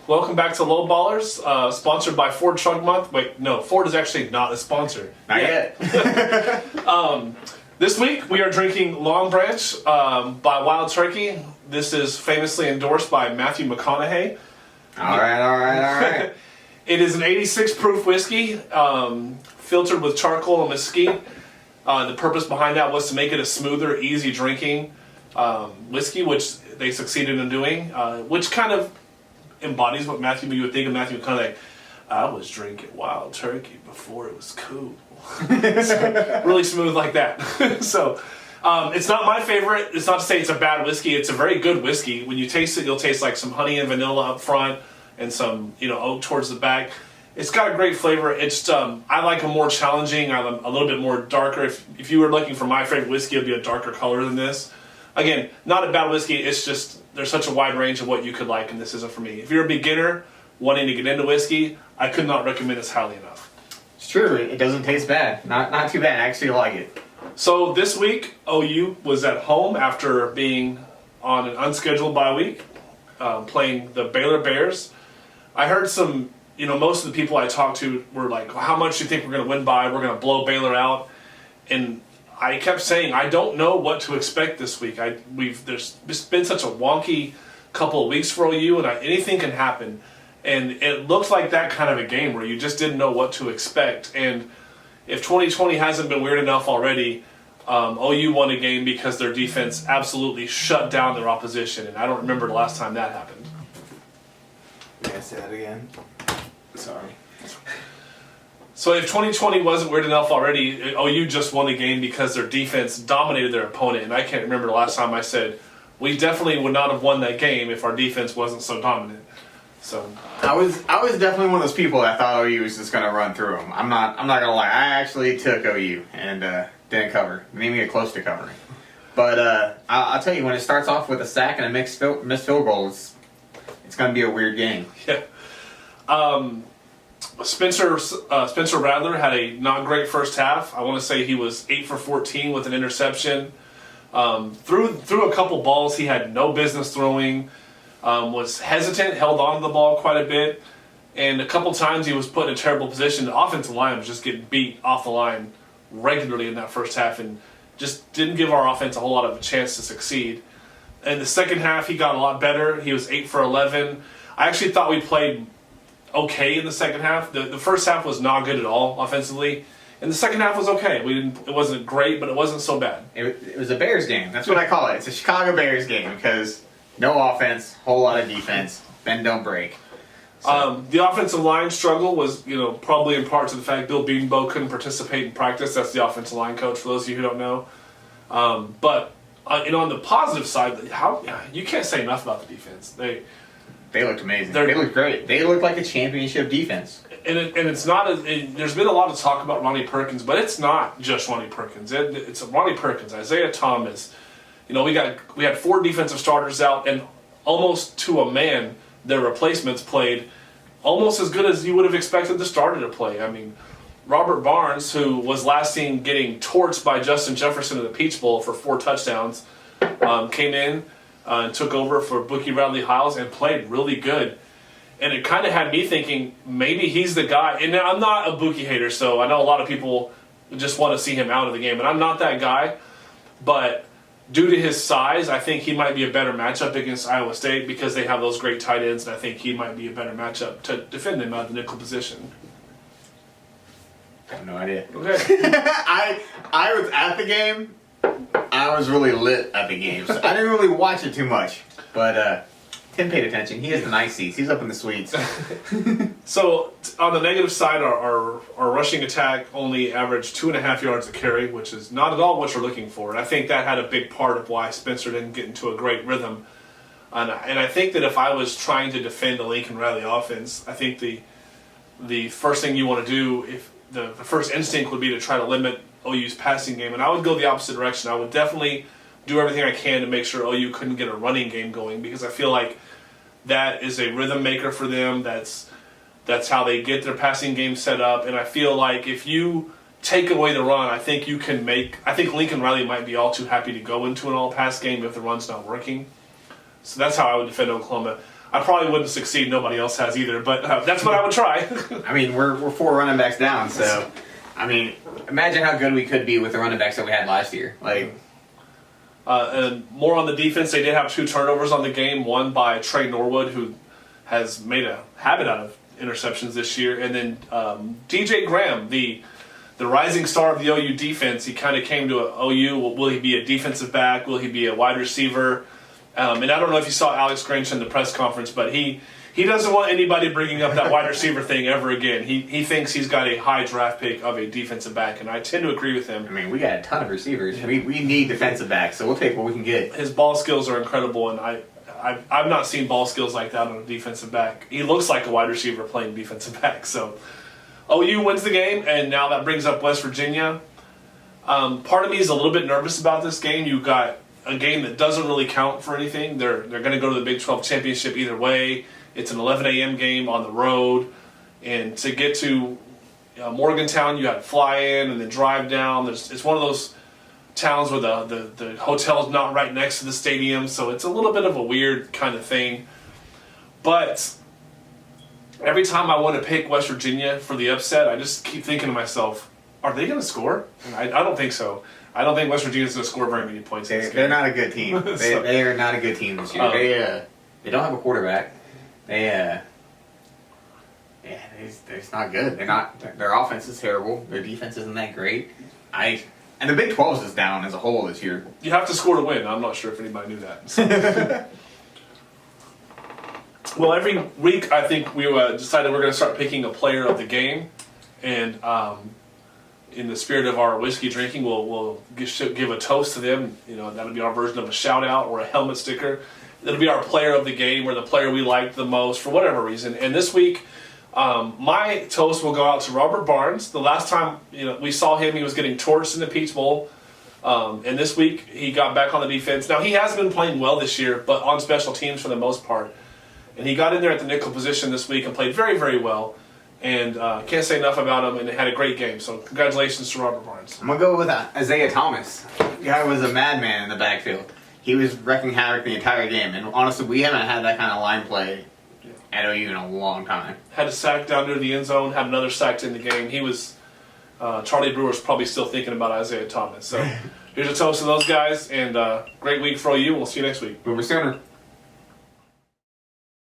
welcome back to Low Ballers, sponsored by Ford Truck Month. Wait, no, Ford is actually not a sponsor. Not yet. This week we are drinking Long Branch by Wild Turkey. This is famously endorsed by Matthew McConaughey. All right. It is an 86 proof whiskey, filtered with charcoal and mesquite. The purpose behind that was to make it a smoother, easy drinking whiskey, which they succeeded in doing, which kind of embodies what you would think of Matthew McConaughey. I was drinking Wild Turkey before it was cool. So, really smooth like that. So it's not my favorite. It's not to say it's a bad whiskey. It's a very good whiskey. When you taste it, you'll taste like some honey and vanilla up front and some oak towards the back. It's got a great flavor. It's I like a more challenging. I'm a little bit more darker. If you were looking for my favorite whiskey, it would be a darker color than this. Again, not a bad whiskey. It's just there's such a wide range of what you could like, and this isn't for me. If you're a beginner wanting to get into whiskey, I could not recommend this highly enough. It's true. It doesn't taste bad. Not too bad. I actually like it. So this week, OU was at home after being on an unscheduled bye week, playing the Baylor Bears. I heard some, most of the people I talked to were like, well, how much do you think we're going to win by? We're going to blow Baylor out. And I kept saying, I don't know what to expect this week. There's been such a wonky couple of weeks for OU, and anything can happen. And it looked like that kind of a game where you just didn't know what to expect. And if 2020 hasn't been weird enough already, OU won a game because their defense absolutely shut down their opposition. And I don't remember the last time that happened. Can I say that again? Sorry. So if 2020 wasn't weird enough already, OU just won the game because their defense dominated their opponent. And I can't remember the last time I said, we definitely would not have won that game if our defense wasn't so dominant. So I was definitely one of those people that thought OU was just going to run through them. I'm not gonna lie. I actually took OU and didn't cover. Didn't even get close to covering. But I'll tell you, when it starts off with a sack and a missed field goal, it's going to be a weird game. Yeah. Spencer Rattler had a not great first half. I want to say he was 8 for 14 with an interception. Threw a couple balls he had no business throwing. Was hesitant, held on to the ball quite a bit, and a couple times he was put in a terrible position. The offensive line was just getting beat off the line regularly in that first half and just didn't give our offense a whole lot of a chance to succeed. In the second half, he got a lot better. He was 8 for 11. I actually thought we played okay in the second half. The first half was not good at all offensively, and the second half was okay. It wasn't great, but it wasn't so bad. It was a Bears game. That's what I call it. It's a Chicago Bears game because no offense, whole lot of defense, bend don't break. So. The offensive line struggle was, probably in part to the fact Bill Bedenbaugh couldn't participate in practice. That's the offensive line coach, for those of you who don't know. But on the positive side, you can't say enough about the defense. They looked amazing. They looked great. They looked like a championship defense. And it's not. There's been a lot of talk about Ronnie Perkins, but it's not just Ronnie Perkins. It's Ronnie Perkins, Isaiah Thomas. We had 4 defensive starters out, and almost to a man, their replacements played almost as good as you would have expected the starter to play. I mean, Robert Barnes, who was last seen getting torched by Justin Jefferson in the Peach Bowl for 4 touchdowns, came in and took over for Bookie Radley-Hiles and played really good. And it kind of had me thinking maybe he's the guy. And I'm not a Bookie hater, so I know a lot of people just want to see him out of the game, and I'm not that guy, but due to his size, I think he might be a better matchup against Iowa State because they have those great tight ends, and I think he might be a better matchup to defend them out of the nickel position. I have no idea. Okay. I was at the game. I was really lit at the game. So I didn't really watch it too much, but Tim paid attention. He has the nice seats. He's up in the suites. So on the negative side, our rushing attack only averaged 2.5 yards a carry, which is not at all what you're looking for. And I think that had a big part of why Spencer didn't get into a great rhythm. And I think that if I was trying to defend the Lincoln Riley offense, I think the first thing you want to do, if the first instinct would be to try to limit OU's passing game. And I would go the opposite direction. I would definitely do everything I can to make sure OU couldn't get a running game going, because I feel like that is a rhythm maker for them. That's how they get their passing game set up. And I feel like if you take away the run, I think Lincoln Riley might be all too happy to go into an all-pass game if the run's not working. So that's how I would defend Oklahoma. I probably wouldn't succeed. Nobody else has either, but that's what I would try. I mean, we're 4 running backs down, so I mean, imagine how good we could be with the running backs that we had last year. Like, and more on the defense, they did have 2 turnovers on the game. One by Trey Norwood, who has made a habit out of interceptions this year, and then DJ Graham, the rising star of the OU defense. He kind of came to OU. Will he be a defensive back? Will he be a wide receiver? And I don't know if you saw Alex Grinch in the press conference, but he doesn't want anybody bringing up that wide receiver thing ever again. He thinks he's got a high draft pick of a defensive back, and I tend to agree with him. I mean, we got a ton of receivers. We need defensive backs, so we'll take what we can get. His ball skills are incredible, and I've not seen ball skills like that on a defensive back. He looks like a wide receiver playing defensive back. So OU wins the game, and now that brings up West Virginia. Part of me is a little bit nervous about this game. You got a game that doesn't really count for anything. They're going to go to the Big 12 championship either way. It's an 11 a.m. game on the road, and to get to Morgantown, you got to fly in and then drive down. It's one of those towns where the hotel's not right next to the stadium, so it's a little bit of a weird kind of thing. But every time I want to pick West Virginia for the upset, I just keep thinking to myself, are they going to score? I don't think so. I don't think West Virginia's going to score very many points in this game. They're not a good team. They are not a good team this year. They don't have a quarterback. It's not good. Their offense is terrible. Their defense isn't that great. And the Big 12 is down as a whole this year. You have to score to win. I'm not sure if anybody knew that. So. Well, every week I think we decided we're going to start picking a player of the game, and in the spirit of our whiskey drinking, we'll give a toast to them. You know, that'll be our version of a shout out or a helmet sticker. It'll be our player of the game or the player we liked the most for whatever reason. And this week, my toast will go out to Robert Barnes. The last time we saw him, he was getting torched in the Peach Bowl. And this week, he got back on the defense. Now, he has been playing well this year, but on special teams for the most part. And he got in there at the nickel position this week and played very, very well. And can't say enough about him, and had a great game. So congratulations to Robert Barnes. I'm going to go with Isaiah Thomas. The guy was a madman in the backfield. He was wrecking havoc the entire game. And honestly, we haven't had that kind of line play at OU in a long time. Had a sack down near the end zone, had another sack in the game. He was, Charlie Brewer's probably still thinking about Isaiah Thomas. So here's a toast to those guys, and great week for OU. We'll see you next week. Boomer Sooner.